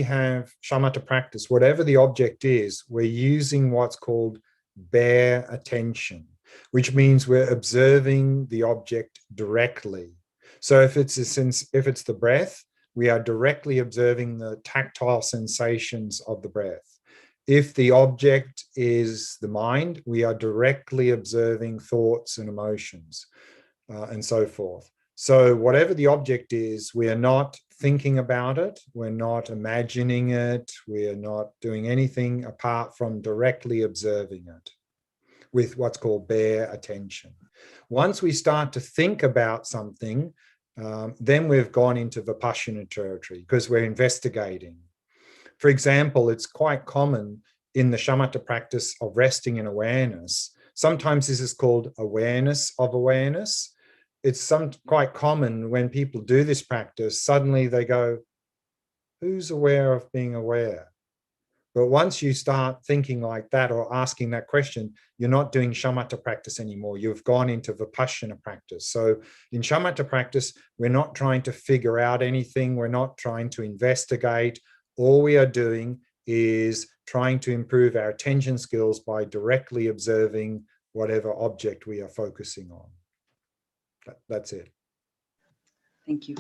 have shamatha practice, whatever the object is, we're using what's called bare attention, which means we're observing the object directly. So if it's the breath, we are directly observing the tactile sensations of the breath. If the object is the mind, we are directly observing thoughts and emotions, and so forth. So whatever the object is, we are not thinking about it, we're not imagining it, we're not doing anything apart from directly observing it with what's called bare attention. Once we start to think about something, then we've gone into vipassana territory because we're investigating. For example, it's quite common in the shamatha practice of resting in awareness. Sometimes this is called awareness of awareness. It's quite common when people do this practice, suddenly they go, who's aware of being aware? But once you start thinking like that or asking that question, you're not doing shamatha practice anymore. You've gone into vipassana practice. So in shamatha practice, we're not trying to figure out anything. We're not trying to investigate. All we are doing is trying to improve our attention skills by directly observing whatever object we are focusing on. That's it. Thank you.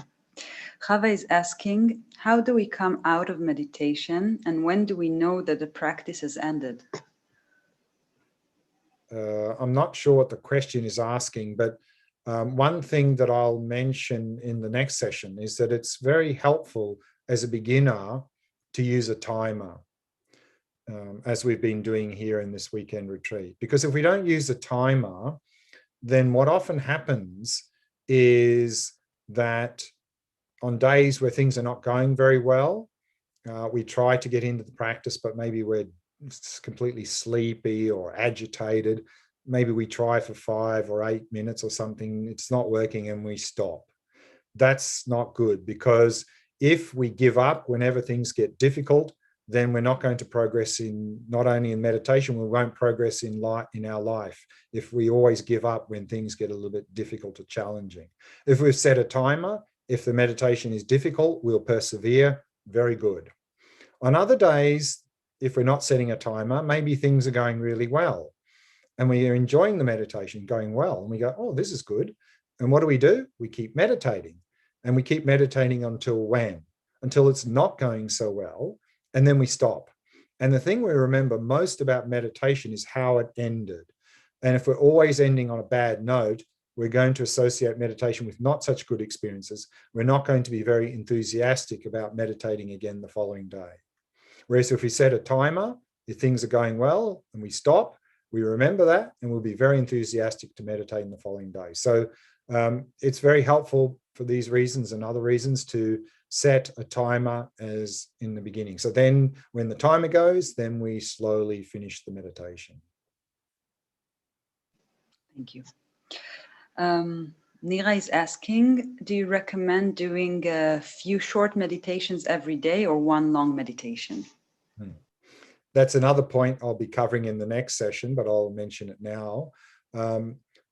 Chava is asking, how do we come out of meditation and when do we know that the practice has ended? I'm not sure what the question is asking, but one thing that I'll mention in the next session is that it's very helpful as a beginner to use a timer, as we've been doing here in this weekend retreat. Because if we don't use a timer, then what often happens is that on days where things are not going very well, we try to get into the practice, but maybe we're completely sleepy or agitated. Maybe we try for 5 or 8 minutes or something, it's not working and we stop. That's not good, because if we give up whenever things get difficult, then we're not going to progress not only in meditation, we won't progress in our life if we always give up when things get a little bit difficult or challenging. If we've set a timer, if the meditation is difficult, we'll persevere. Very good. On other days, if we're not setting a timer, maybe things are going really well and we are enjoying the meditation going well, and we go, oh, this is good. And what do? We keep meditating, and we keep meditating until when? Until it's not going so well, and then we stop. And the thing we remember most about meditation is how it ended. And if we're always ending on a bad note, we're going to associate meditation with not such good experiences. We're not going to be very enthusiastic about meditating again the following day. Whereas if we set a timer, if things are going well and we stop, we remember that and we'll be very enthusiastic to meditate in the following day. So it's very helpful for these reasons and other reasons to set a timer as in the beginning. So then when the timer goes, then we slowly finish the meditation. Thank you. Nira is asking, do you recommend doing a few short meditations every day or one long meditation? That's another point I'll be covering in the next session, but I'll mention it now.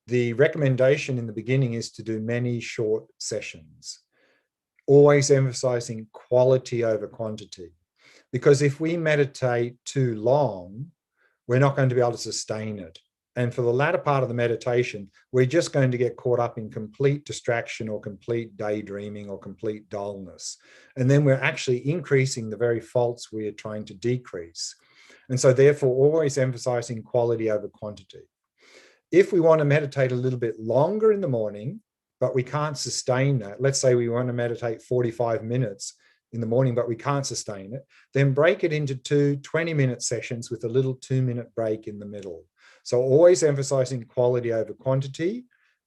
The recommendation in the beginning is to do many short sessions, always emphasizing quality over quantity. Because if we meditate too long, we're not going to be able to sustain it. And for the latter part of the meditation, we're just going to get caught up in complete distraction or complete daydreaming or complete dullness. And then we're actually increasing the very faults we're trying to decrease. And so therefore always emphasizing quality over quantity. If we want to meditate a little bit longer in the morning, but we can't sustain that, let's say we want to meditate 45 minutes in the morning, but we can't sustain it, then break it into two 20-minute sessions with a little 2-minute break in the middle. So always emphasizing quality over quantity,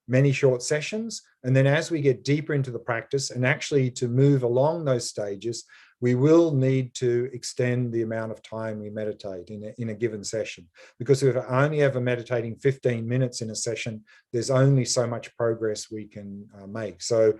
many short sessions. And then as we get deeper into the practice and actually to move along those stages, we will need to extend the amount of time we meditate in a given session. Because if we're only ever meditating 15 minutes in a session, there's only so much progress we can make. So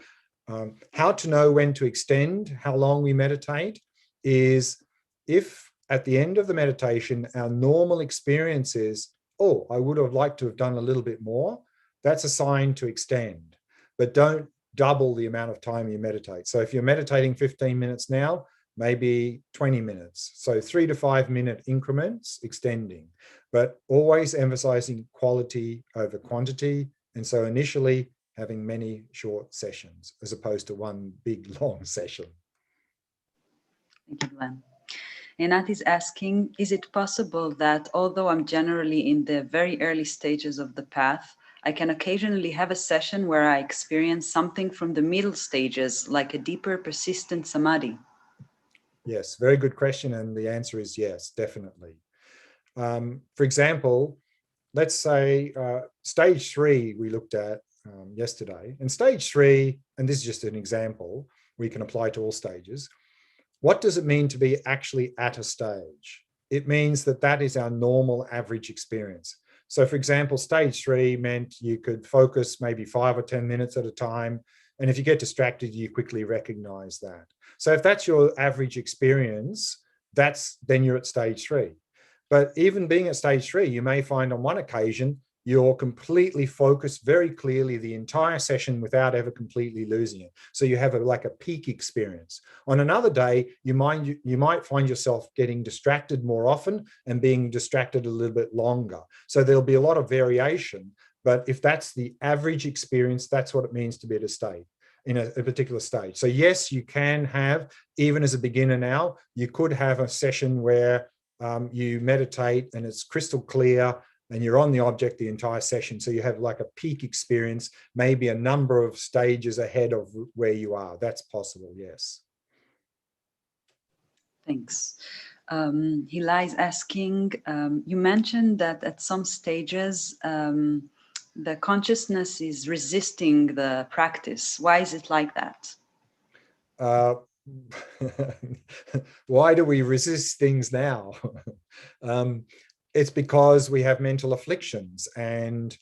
how to know when to extend how long we meditate is if at the end of the meditation, our normal experience is, oh, I would have liked to have done a little bit more, that's a sign to extend. But don't double the amount of time you meditate. So if you're meditating 15 minutes now, maybe 20 minutes. So 3 to 5 minute increments, extending, but always emphasizing quality over quantity. And so initially having many short sessions as opposed to one big long session. Thank you, Glen. Enat is asking, is it possible that although I'm generally in the very early stages of the path, I can occasionally have a session where I experience something from the middle stages, like a deeper, persistent samadhi? Yes, very good question. And the answer is yes, definitely. For example, let's say stage 3 we looked at yesterday. And stage 3, and this is just an example, we can apply to all stages. What does it mean to be actually at a stage? It means that that is our normal average experience. So for example, stage 3 meant you could focus maybe 5 or 10 minutes at a time. And if you get distracted, you quickly recognize that. So if that's your average experience, then you're at stage 3. But even being at stage 3, you may find on one occasion, you're completely focused very clearly the entire session without ever completely losing it. So you have like a peak experience. On another day, you might find yourself getting distracted more often and being distracted a little bit longer. So there'll be a lot of variation. But if that's the average experience, that's what it means to be at a state in a particular stage. So yes, you can have, even as a beginner now, you could have a session where you meditate and it's crystal clear and you're on the object the entire session. So you have like a peak experience, maybe a number of stages ahead of where you are. That's possible, yes. Thanks. Hila is asking, you mentioned that at some stages, the consciousness is resisting the practice. Why is it like that? Why do we resist things now? It's because we have mental afflictions, and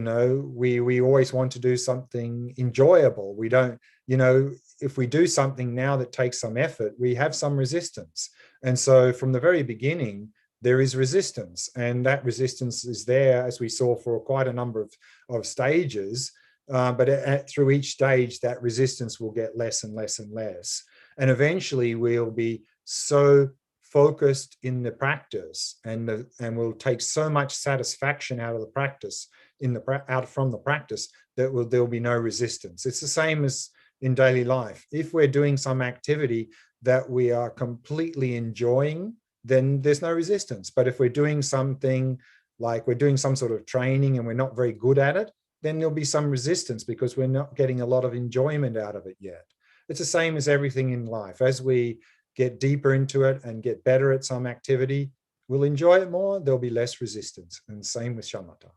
we always want to do something enjoyable. We don't, if we do something now that takes some effort, we have some resistance. And so from the very beginning, there is resistance, and that resistance is there, as we saw, for quite a number of stages. But through each stage, that resistance will get less and less and less. And eventually we'll be so focused in the practice and we'll take so much satisfaction out of the practice, from the practice, that there'll be no resistance. It's the same as in daily life. If we're doing some activity that we are completely enjoying, then there's no resistance. But if we're doing something like we're doing some sort of training and we're not very good at it, then there'll be some resistance because we're not getting a lot of enjoyment out of it yet. It's the same as everything in life. As we get deeper into it and get better at some activity, we'll enjoy it more, there'll be less resistance. And same with Shamatha.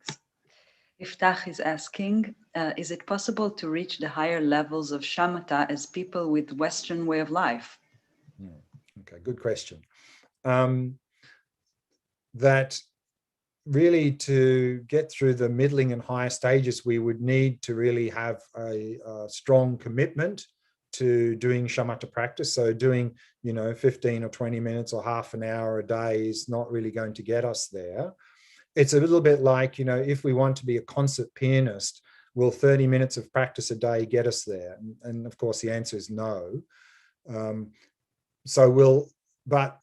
Thanks. Iftach is asking, is it possible to reach the higher levels of Shamatha as people with Western way of life? Okay, good question. That really, to get through the middling and higher stages, we would need to really have a strong commitment to doing shamatha practice. So doing, 15 or 20 minutes or half an hour a day is not really going to get us there. It's a little bit like, if we want to be a concert pianist, will 30 minutes of practice a day get us there? And of course, the answer is no. But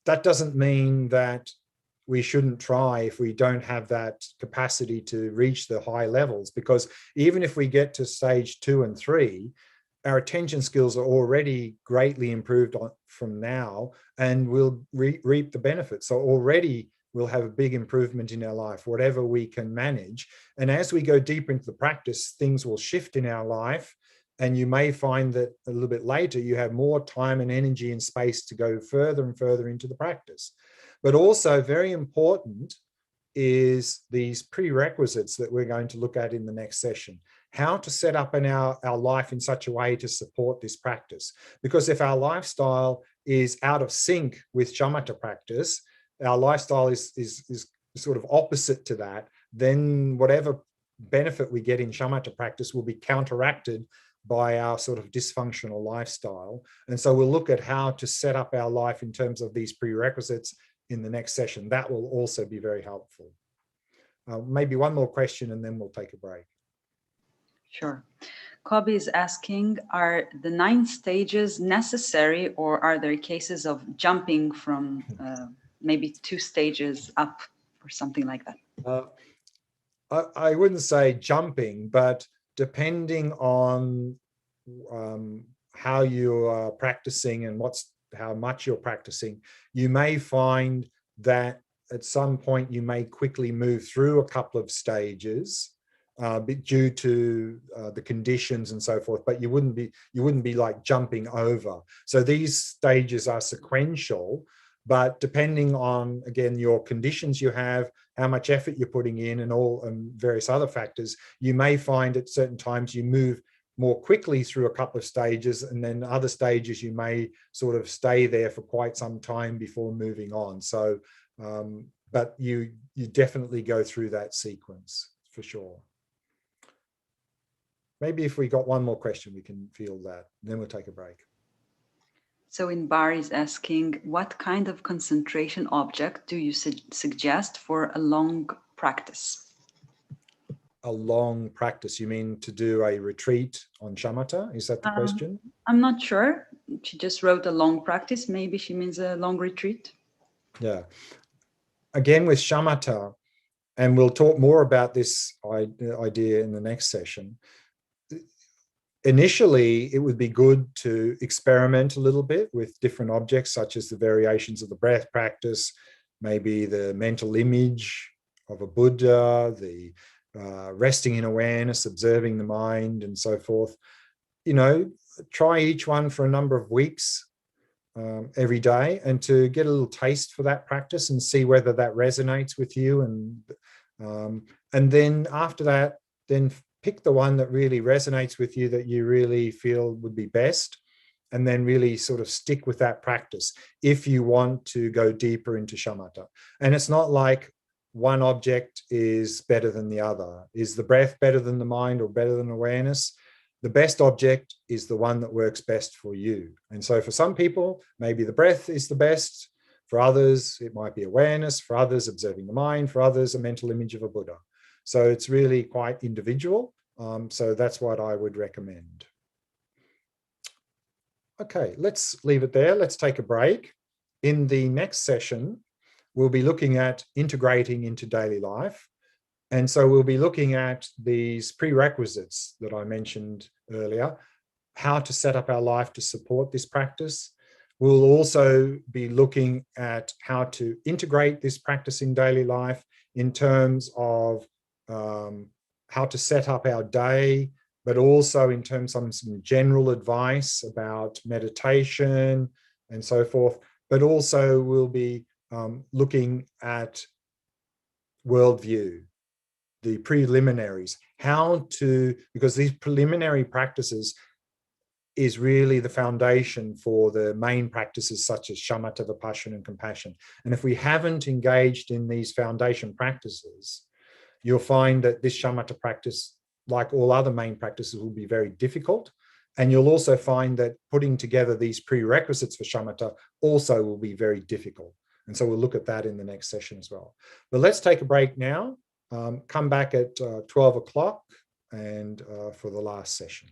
that doesn't mean that we shouldn't try if we don't have that capacity to reach the high levels, because even if we get to stage 2 and 3, our attention skills are already greatly improved from now, and we'll reap the benefits. So already we'll have a big improvement in our life, whatever we can manage. And as we go deeper into the practice, things will shift in our life. And you may find that a little bit later, you have more time and energy and space to go further and further into the practice. But also very important is these prerequisites that we're going to look at in the next session. How to set up in our life in such a way to support this practice. Because if our lifestyle is out of sync with shamatha practice, our lifestyle is sort of opposite to that, then whatever benefit we get in shamatha practice will be counteracted by our sort of dysfunctional lifestyle. And so we'll look at how to set up our life in terms of these prerequisites in the next session. That will also be very helpful. Maybe one more question and then we'll take a break. Sure. Kobe is asking, are the 9 stages necessary, or are there cases of jumping from maybe 2 stages up or something like that? I wouldn't say jumping, but depending on how you are practicing and how much you're practicing, you may find that at some point you may quickly move through a couple of stages due to the conditions and so forth, but you wouldn't be like jumping over. So these stages are sequential, but depending on, again, your conditions you have, how much effort you're putting in, and various other factors, you may find at certain times you move more quickly through a couple of stages, and then other stages you may sort of stay there for quite some time before moving on. So, but you definitely go through that sequence for sure. Maybe if we got one more question, we can field that. Then we'll take a break. So Inbar is asking, what kind of concentration object do you suggest for a long practice? A long practice? You mean to do a retreat on shamatha? Is that the question? I'm not sure. She just wrote a long practice. Maybe she means a long retreat. Yeah. Again, with shamatha, and we'll talk more about this idea in the next session. Initially, it would be good to experiment a little bit with different objects, such as the variations of the breath practice, maybe the mental image of a Buddha, the resting in awareness, observing the mind, and so forth. You know, try each one for a number of weeks every day, and to get a little taste for that practice and see whether that resonates with you. And then after that, then pick the one that really resonates with you, that you really feel would be best, and then really sort of stick with that practice if you want to go deeper into shamatha. And it's not like one object is better than the other. Is the breath better than the mind or better than awareness? The best object is the one that works best for you. And so for some people, maybe the breath is the best. For others, it might be awareness. For others, observing the mind. For others, a mental image of a Buddha. So it's really quite individual. So that's what I would recommend. Okay, let's leave it there. Let's take a break. In the next session, we'll be looking at integrating into daily life. And so we'll be looking at these prerequisites that I mentioned earlier, how to set up our life to support this practice. We'll also be looking at how to integrate this practice in daily life in terms of how to set up our day, but also in terms of some general advice about meditation and so forth. But also we'll be looking at worldview, the preliminaries, because these preliminary practices is really the foundation for the main practices such as shamatha, vipassana, and compassion. And if we haven't engaged in these foundation practices, you'll find that this shamatha practice, like all other main practices, will be very difficult. And you'll also find that putting together these prerequisites for shamatha also will be very difficult. And so we'll look at that in the next session as well. But let's take a break now. Come back at 12 o'clock and for the last session.